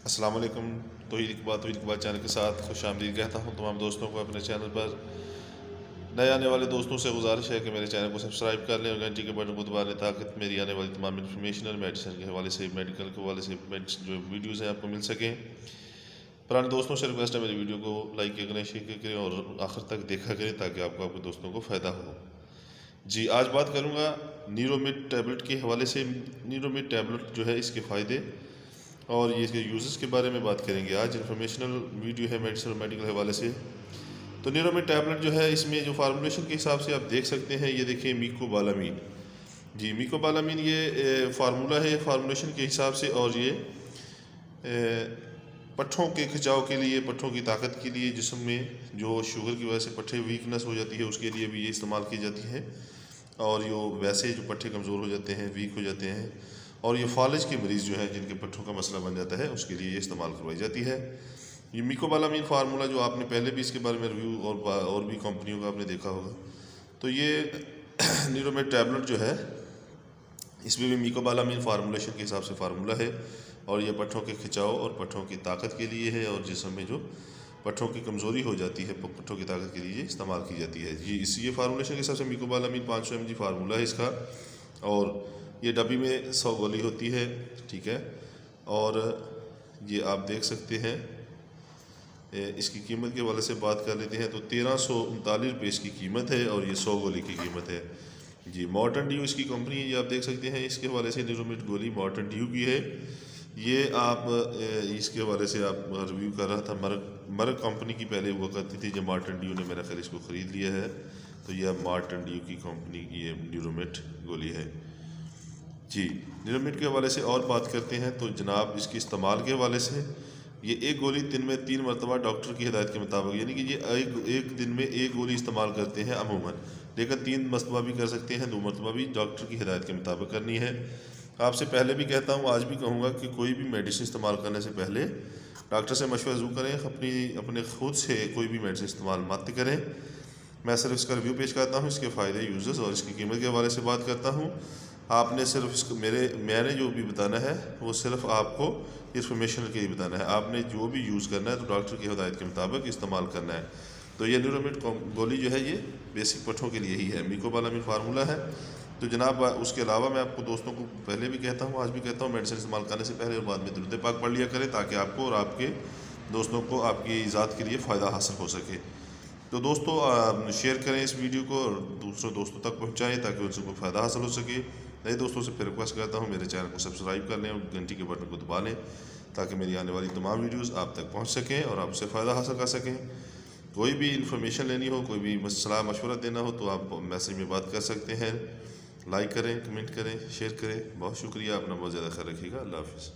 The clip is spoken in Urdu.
السلام علیکم۔ توحید اقبال چینل کے ساتھ خوش آمدید کہتا ہوں تمام دوستوں کو اپنے چینل پر۔ نئے آنے والے دوستوں سے گزارش ہے کہ میرے چینل کو سبسکرائب کر لیں اور گھنٹی کے بٹن کو دبا لیں تاکہ میری آنے والی تمام انفارمیشن اور میڈیسن کے حوالے سے، میڈیکل کے حوالے سے جو ویڈیوز ہیں آپ کو مل سکیں۔ پرانے دوستوں سے ریکویسٹ ہے میری ویڈیو کو لائک کریں، شیئر کریں اور آخر تک دیکھا کریں تاکہ آپ کو، آپ کے دوستوں کو فائدہ ہو۔ جی، آج بات کروں گا نیرومیٹ ٹیبلٹ کے حوالے سے۔ نیرومیٹ ٹیبلٹ جو ہے، اس کے فائدے اور یہ اس کے یوزز کے بارے میں بات کریں گے۔ آج انفارمیشنل ویڈیو ہے میڈیسن اور میڈیکل حوالے سے۔ تو نیرومیٹ ٹیبلٹ جو ہے، اس میں جو فارمولیشن کے حساب سے آپ دیکھ سکتے ہیں، یہ دیکھیں میکو بالامین۔ جی، میکو بالامین یہ فارمولہ ہے فارمولیشن کے حساب سے، اور یہ پٹھوں کے کھچاؤ کے لیے، پٹھوں کی طاقت کے لیے، جسم میں جو شوگر کی وجہ سے پٹھے ویکنس ہو جاتی ہے، اس کے لیے بھی یہ استعمال کی جاتی ہے۔ اور ویسے جو پٹھے کمزور ہو جاتے ہیں، ویک ہو جاتے ہیں، اور یہ فالج کے مریض جو ہیں جن کے پٹھوں کا مسئلہ بن جاتا ہے، اس کے لیے یہ استعمال کروائی جاتی ہے۔ یہ میکو بالامین فارمولہ جو آپ نے پہلے بھی اس کے بارے میں ریویو اور بھی کمپنیوں کا آپ نے دیکھا ہوگا۔ تو یہ نیرومیٹ ٹیبلٹ جو ہے، اس میں بھی میکو بالامین فارمولیشن کے حساب سے فارمولہ ہے، اور یہ پٹھوں کے کھچاؤ اور پٹھوں کی طاقت کے لیے ہے، اور جسم میں جو پٹھوں کی کمزوری ہو جاتی ہے، پٹھوں کی طاقت کے لیے استعمال کی جاتی ہے۔ یہ فارمولیشن کے حساب سے میکو بالامین 500 mg فارمولہ ہے اس کا، اور یہ ڈبی میں 100 گولی ہوتی ہے، ٹھیک ہے۔ اور یہ آپ دیکھ سکتے ہیں، اس کی قیمت کے حوالے سے بات کر لیتے ہیں تو 1339 روپے اس کی قیمت ہے، اور یہ 100 گولی کی قیمت ہے۔ جی، مارٹن ڈیو اس کی کمپنی ہے، یہ آپ دیکھ سکتے ہیں۔ اس کے حوالے سے نیرومیٹ گولی مارٹن ڈیو کی ہے۔ یہ آپ اس کے حوالے سے آپ ریویو کر رہا تھا، مرک کمپنی کی پہلے ہوا کرتی تھی، جب مارٹن ڈیو نے میرا خیال اس کو خرید لیا ہے، تو یہ اب مارٹن ڈیو کی کمپنی کی یہ نیرومیٹ گولی ہے۔ جی، نیرومیٹ کے حوالے سے اور بات کرتے ہیں تو جناب، اس کے استعمال کے حوالے سے، یہ ایک گولی دن میں 3 مرتبہ ڈاکٹر کی ہدایت کے مطابق، یعنی کہ یہ ایک دن میں ایک گولی استعمال کرتے ہیں عموماً، لیکن 3 مرتبہ بھی کر سکتے ہیں، 2 مرتبہ بھی ڈاکٹر کی ہدایت کے مطابق کرنی ہے۔ آپ سے پہلے بھی کہتا ہوں، آج بھی کہوں گا کہ کوئی بھی میڈیسن استعمال کرنے سے پہلے ڈاکٹر سے مشورہ ضرور کریں، اپنے خود سے کوئی بھی میڈیسن استعمال مت کریں۔ میں صرف اس کا ریویو پیش کرتا ہوں، اس کے فائدے، یوزز اور اس کی قیمت کے حوالے سے بات کرتا ہوں۔ آپ نے صرف میں نے جو بھی بتانا ہے، وہ صرف آپ کو انفارمیشن کے لیے بتانا ہے۔ آپ نے جو بھی یوز کرنا ہے تو ڈاکٹر کی ہدایت کے مطابق استعمال کرنا ہے۔ تو یہ نیرومیٹ گولی جو ہے، یہ بیسک پٹھوں کے لیے ہی ہے، میکو بالامین فارمولہ ہے۔ تو جناب، اس کے علاوہ میں آپ کو دوستوں کو پہلے بھی کہتا ہوں، آج بھی کہتا ہوں، میڈیسن استعمال کرنے سے پہلے اور بعد میں درود پاک پڑھ لیا کریں تاکہ آپ کو اور آپ کے دوستوں کو آپ کی ذات کے لیے فائدہ حاصل ہو سکے۔ تو دوستو، شیئر کریں اس ویڈیو کو اور دوسرے دوستوں تک پہنچائیں تاکہ ان سے کوئی فائدہ حاصل ہو سکے۔ نئے دوستوں سے پھر ریکویسٹ کرتا ہوں، میرے چینل کو سبسکرائب کر لیں اور گھنٹی کے بٹن کو دبا لیں تاکہ میری آنے والی تمام ویڈیوز آپ تک پہنچ سکیں اور آپ سے فائدہ حاصل کر سکیں۔ کوئی بھی انفارمیشن لینی ہو، کوئی بھی صلاح مشورہ دینا ہو تو آپ میسیج میں بات کر سکتے ہیں۔ لائک کریں، کمنٹ کریں، شیئر کریں۔ بہت شکریہ، اپنا بہت زیادہ خیال رکھیے گا۔ اللہ حافظ۔